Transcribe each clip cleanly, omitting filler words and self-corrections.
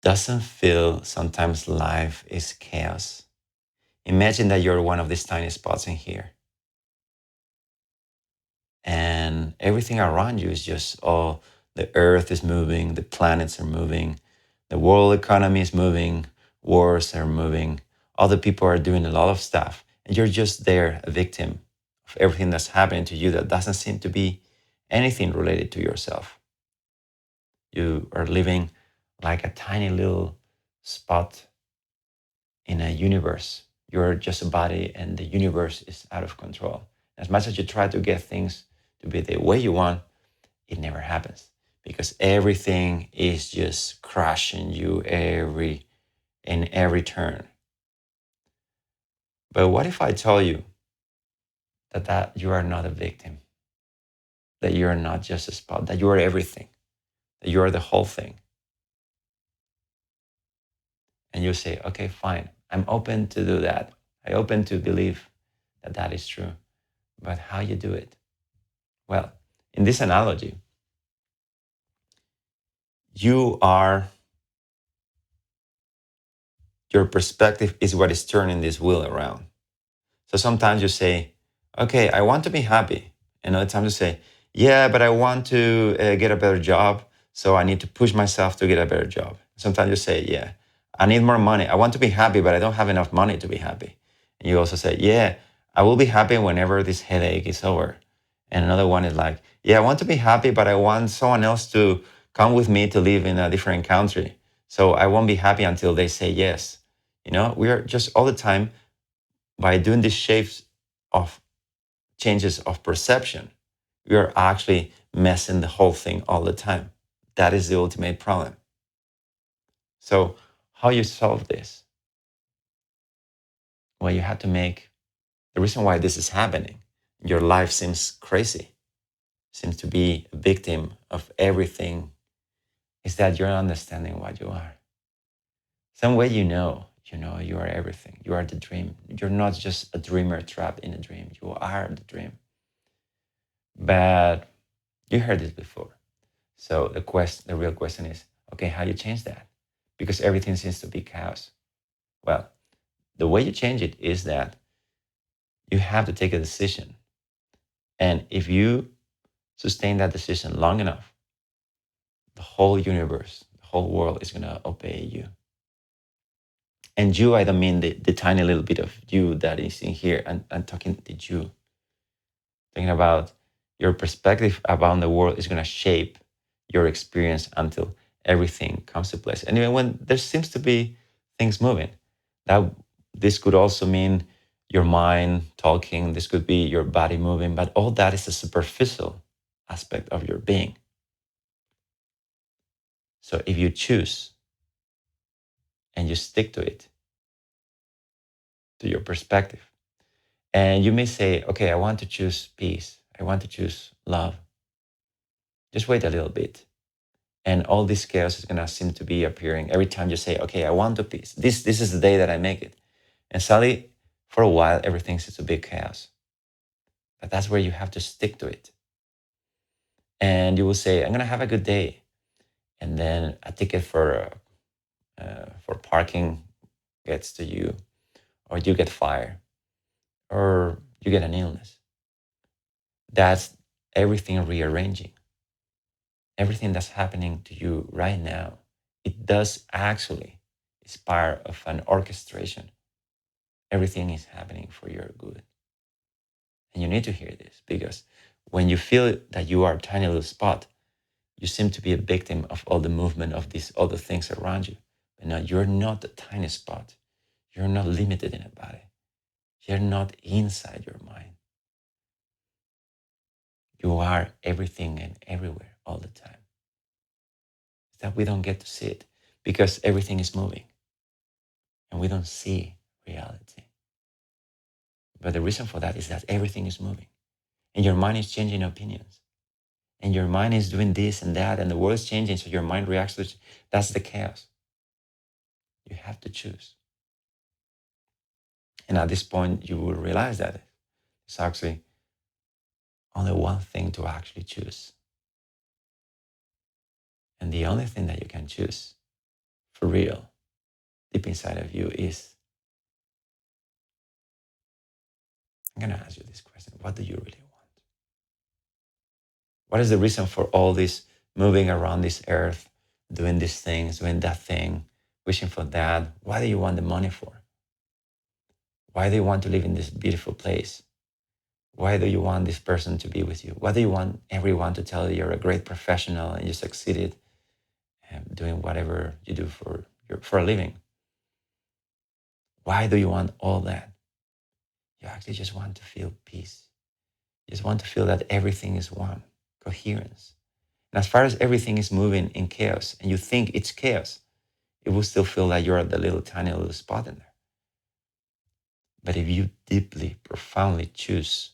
Doesn't feel sometimes life is chaos? Imagine that you're one of these tiny spots in here, and everything around you is just, oh, the earth is moving, the planets are moving, the world economy is moving, wars are moving, other people are doing a lot of stuff, and you're just there, a victim of everything that's happening to you that doesn't seem to be anything related to yourself. You are living like a tiny little spot in a universe. You're just a body, and the universe is out of control. As much as you try to get things to be the way you want, it never happens because everything is just crushing you in every turn. But what if I tell you that you are not a victim, that you are not just a spot, that you are everything, that you are the whole thing? And you say, okay, fine, I'm open to do that. I open to believe that that is true. But how you do it? Well, in this analogy, you are, your perspective is what is turning this wheel around. So sometimes you say, okay, I want to be happy. And other times you say, yeah, but I want to get a better job. So I need to push myself to get a better job. Sometimes you say, yeah, I need more money. I want to be happy, but I don't have enough money to be happy. And you also say, yeah, I will be happy whenever this headache is over. And another one is like, yeah, I want to be happy, but I want someone else to come with me to live in a different country. So I won't be happy until they say yes. We are just all the time by doing these shapes of changes of perception, we are actually messing the whole thing all the time. That is the ultimate problem. So, how you solve this? Well, you have to make the reason why this is happening. Your life seems crazy, seems to be a victim of everything, is that you're not understanding what you are. Some way you are everything. You are the dream. You're not just a dreamer trapped in a dream. You are the dream. But you heard this before. So the real question is, okay, how do you change that? Because everything seems to be chaos. Well, the way you change it is that you have to take a decision. And if you sustain that decision long enough, the whole universe, the whole world is going to obey you. And you, I don't mean the tiny little bit of you that is in here. I'm talking to you. Thinking about your perspective about the world is going to shape your experience until everything comes to place. And even when there seems to be things moving, that this could also mean your mind talking, this could be your body moving, but all that is a superficial aspect of your being. So if you choose and you stick to it, to your perspective, and you may say, okay, I want to choose peace, I want to choose love. Just wait a little bit. And all this chaos is gonna seem to be appearing every time you say, okay, I want the peace. This is the day that I make it. And suddenly, for a while, everything seems to be chaos. But that's where you have to stick to it. And you will say, I'm gonna have a good day. And then a ticket for parking gets to you, or you get fired, or you get an illness. That's everything rearranging. Everything that's happening to you right now, it does actually is part of an orchestration. Everything is happening for your good. And you need to hear this because when you feel that you are a tiny little spot, you seem to be a victim of all the movement of these other things around you. But no, you're not a tiny spot. You're not limited in a body. You're not inside your mind. You are everything and everywhere all the time. It's that we don't get to see it because everything is moving and we don't see reality. But the reason for that is that everything is moving and your mind is changing opinions and your mind is doing this and that and the world is changing. So your mind reacts to it. That's the chaos. You have to choose. And at this point, you will realize that it's actually only one thing to actually choose. And the only thing that you can choose for real, deep inside of you is, I'm going to ask you this question. What do you really want? What is the reason for all this moving around this earth, doing these things, doing that thing, wishing for that? Why do you want the money for? Why do you want to live in this beautiful place? Why do you want this person to be with you? Why do you want everyone to tell you you're a great professional and you succeeded doing whatever you do for a living? Why do you want all that? You actually just want to feel peace. You just want to feel that everything is one, coherence. And as far as everything is moving in chaos and you think it's chaos, it will still feel like you're at the little tiny little spot in there. But if you deeply, profoundly choose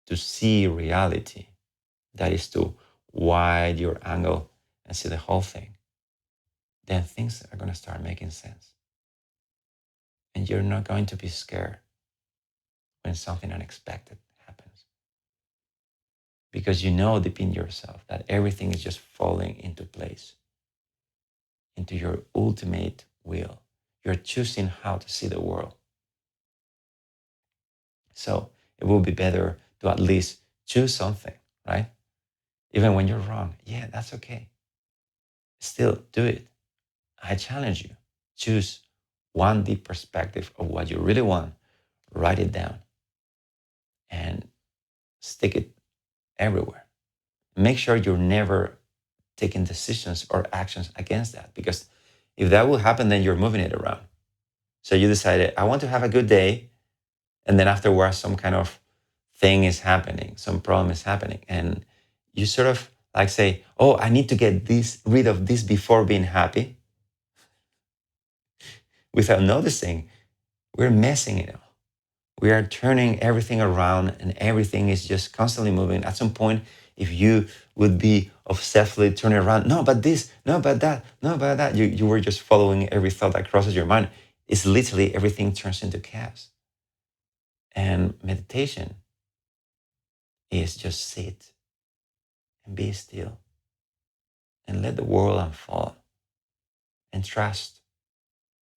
to see reality, that is to wide your angle and see the whole thing, then things are going to start making sense. And you're not going to be scared when something unexpected happens. Because you know deep in yourself that everything is just falling into place, into your ultimate will. You're choosing how to see the world. So it will be better to at least choose something, right? Even when you're wrong, yeah, that's okay. Still do it. I challenge you. Choose one deep perspective of what you really want, write it down, and stick it everywhere. Make sure you're never taking decisions or actions against that, because if that will happen, then you're moving it around. So you decided, I want to have a good day, and then afterwards, some kind of thing is happening, some problem is happening, and you sort of like say, oh, I need to get rid of this before being happy. Without noticing, we're messing it up. We are turning everything around and everything is just constantly moving. At some point, if you would be obsessively turning around, no, but this, no, but that, no, but that, you were just following every thought that crosses your mind. It's literally everything turns into chaos. And meditation is just sit and be still and let the world unfold and trust.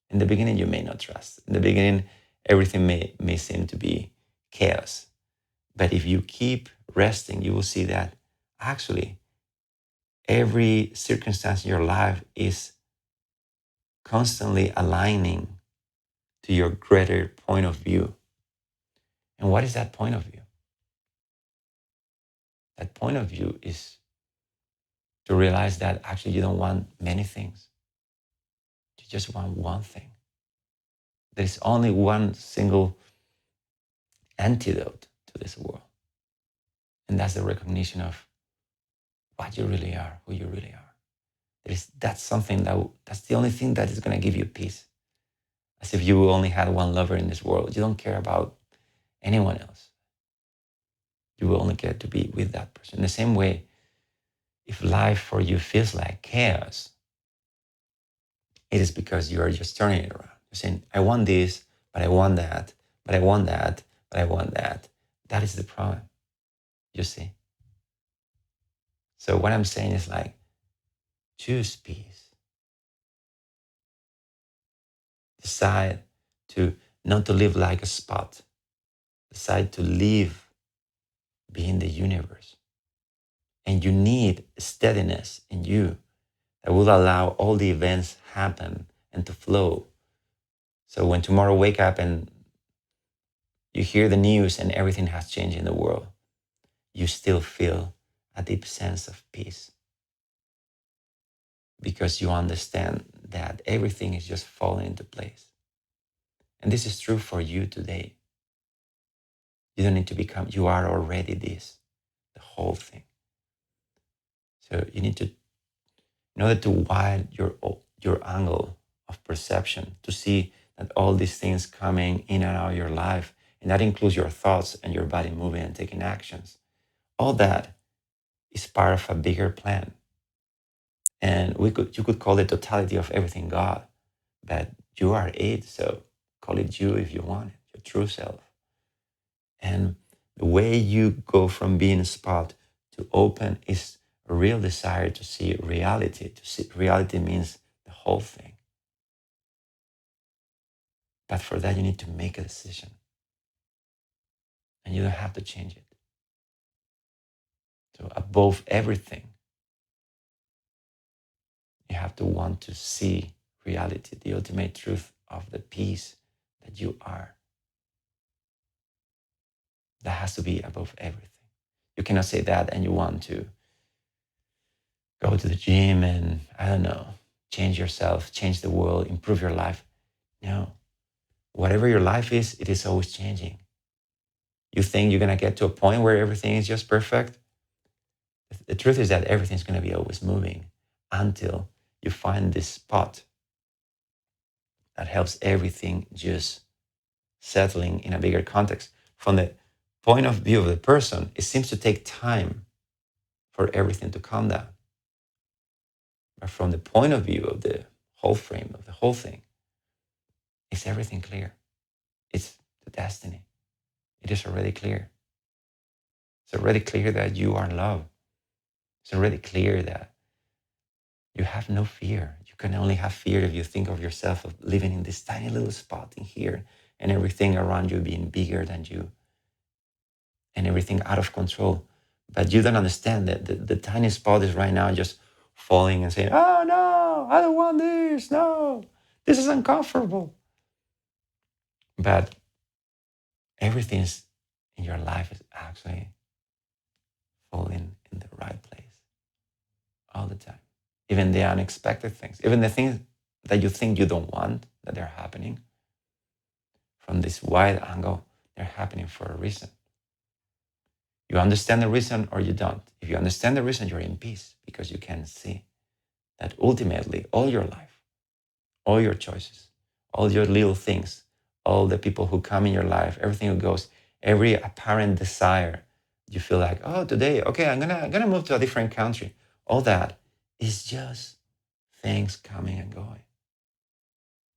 In the beginning, you may not trust. In the beginning, everything may seem to be chaos. But if you keep resting, you will see that actually every circumstance in your life is constantly aligning to your greater point of view. And what is that point of view? That point of view is to realize that actually you don't want many things. You just want one thing. There's only one single antidote to this world. And that's the recognition of what you really are, who you really are. That's something that's the only thing that is going to give you peace. As if you only had one lover in this world. You don't care about anyone else. You will only care to be with that person. In the same way, if life for you feels like chaos, it is because you are just turning it around. You're saying, I want this, but I want that, but I want that, but I want that. That is the problem, you see. So what I'm saying is like, choose peace. Decide to not to live like a spot. Decide to live being the universe. And you need steadiness in you that will allow all the events happen and to flow. So when tomorrow wake up and you hear the news and everything has changed in the world, you still feel a deep sense of peace because you understand that everything is just falling into place. And this is true for you today. You don't need to become, you are already this, the whole thing. So you need to, in order to widen your angle of perception, to see that all these things coming in and out of your life, and that includes your thoughts and your body moving and taking actions, all that is part of a bigger plan. And you could call it totality of everything God, but you are it, so call it you if you want it, your true self. And the way you go from being a spot to open is a real desire to see reality. To see reality means the whole thing. But for that, you need to make a decision. And you don't have to change it. So above everything, you have to want to see reality, the ultimate truth of the peace that you are. That has to be above everything. You cannot say that and you want to go to the gym and, I don't know, change yourself, change the world, improve your life. No. Whatever your life is, it is always changing. You think you're going to get to a point where everything is just perfect? The truth is that everything's going to be always moving until you find this spot that helps everything just settling in a bigger context. From the point of view of the person, it seems to take time for everything to calm down. But from the point of view of the whole frame, of the whole thing, is everything clear? It's the destiny. It is already clear. It's already clear that you are love. It's already clear that you have no fear. You can only have fear if you think of yourself of living in this tiny little spot in here and everything around you being bigger than you and everything out of control. But you don't understand that the tiny spot is right now just falling and saying, oh no, I don't want this. No, this is uncomfortable. But everything in your life is actually falling in the right place all the time. Even the unexpected things, even the things that you think you don't want, that they're happening from this wide angle, they're happening for a reason. You understand the reason or you don't. If you understand the reason, you're in peace because you can see that ultimately all your life, all your choices, all your little things, all the people who come in your life, everything who goes, every apparent desire, you feel like, oh, today, okay, I'm gonna move to a different country. All that is just things coming and going.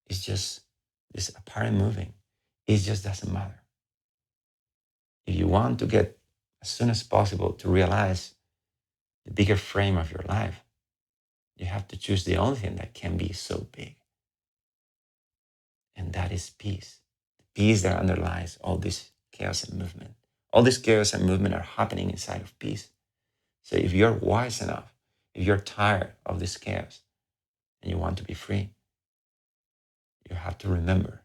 It's just this apparent moving. It just doesn't matter. If you want to get as soon as possible to realize the bigger frame of your life, you have to choose the only thing that can be so big. And that is peace. The peace that underlies all this chaos and movement. All this chaos and movement are happening inside of peace. So if you're wise enough, if you're tired of this chaos and you want to be free, you have to remember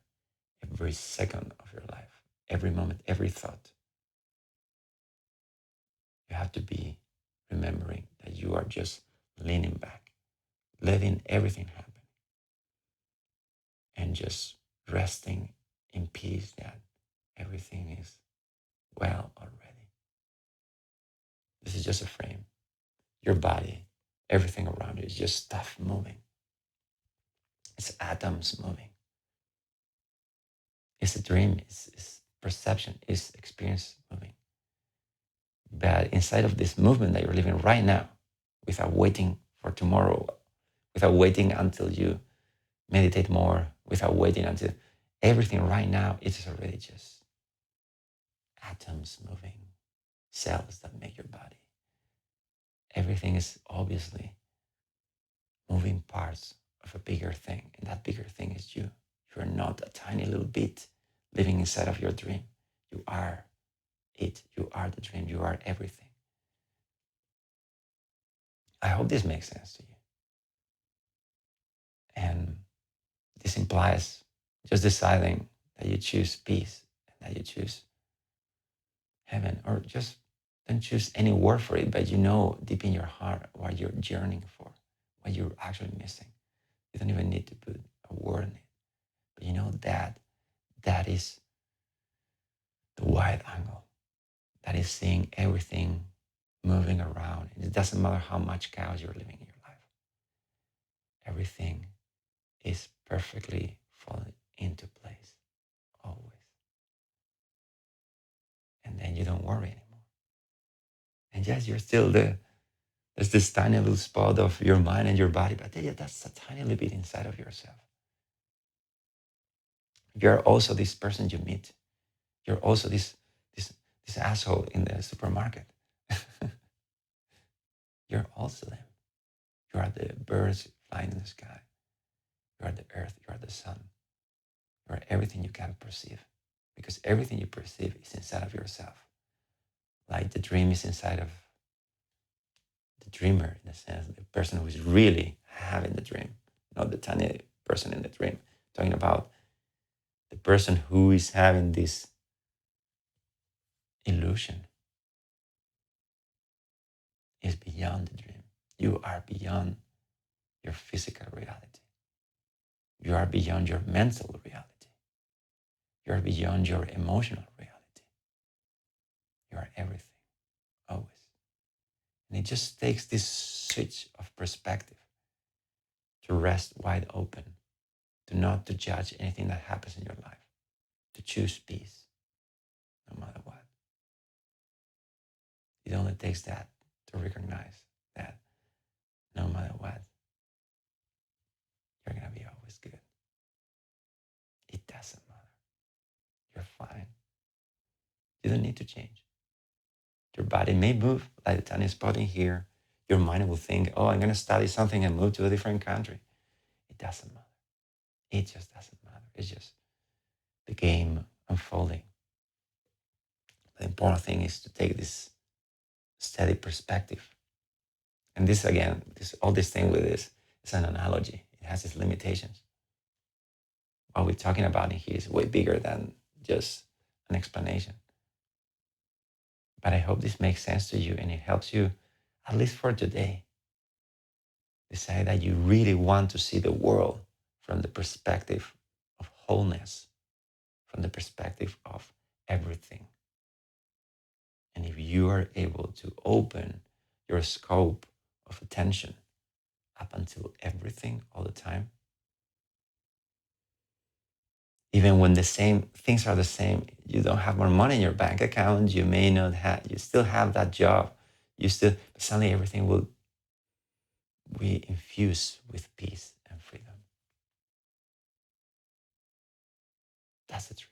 every second of your life, every moment, every thought. You have to be remembering that you are just leaning back, letting everything happen, and just resting in peace that everything is well already. This is just a frame. Your body, everything around you is just stuff moving. It's atoms moving. It's a dream, it's perception, it's experience moving. But inside of this movement that you're living right now, without waiting for tomorrow, without waiting until you meditate more, without waiting until everything right now, it is already just atoms moving, cells that make your body. Everything is obviously moving parts of a bigger thing, and that bigger thing is you. You're not a tiny little bit living inside of your dream. You are it. You are the dream. You are everything. I hope this makes sense to you. And this implies just deciding that you choose peace and that you choose heaven, or just don't choose any word for it, but you know deep in your heart what you're yearning for, what you're actually missing. You don't even need to put a word in it, but you know that that is the wide angle, that is seeing everything moving around. It doesn't matter how much chaos you're living in your life. Everything is perfectly falling into place, always. And then you don't worry anymore. And yes, you're still there. There's this tiny little spot of your mind and your body, but yeah, that's a tiny little bit inside of yourself. You're also this person you meet. You're also this asshole in the supermarket. You're also them. You are the birds flying in the sky. You are the earth. You are the sun. You are everything you can perceive, because everything you perceive is inside of yourself. Like the dream is inside of the dreamer, in a sense, the person who is really having the dream, not the tiny person in the dream. Talking about the person who is having this illusion is beyond the dream. You are beyond your physical reality. You are beyond your mental reality. You are beyond your emotional reality. You are everything, always. And it just takes this switch of perspective to rest wide open, to not to judge anything that happens in your life, to choose peace no matter what. It only takes that to recognize that no matter what, you're going to be always good. It doesn't matter. You're fine. You don't need to change. Your body may move like the tiny spot in here. Your mind will think, oh, I'm going to study something and move to a different country. It doesn't matter. It just doesn't matter. It's just the game unfolding. The important thing is to take this steady perspective. And this, again, all this thing with this is an analogy. It has its limitations. What we're talking about in here is way bigger than just an explanation. But I hope this makes sense to you and it helps you, at least for today, decide that you really want to see the world from the perspective of wholeness, from the perspective of everything. And if you are able to open your scope of attention up until everything all the time, even when the same things are the same, you don't have more money in your bank account, you may not have, you still have that job, but suddenly everything will be infused with peace and freedom. That's the truth.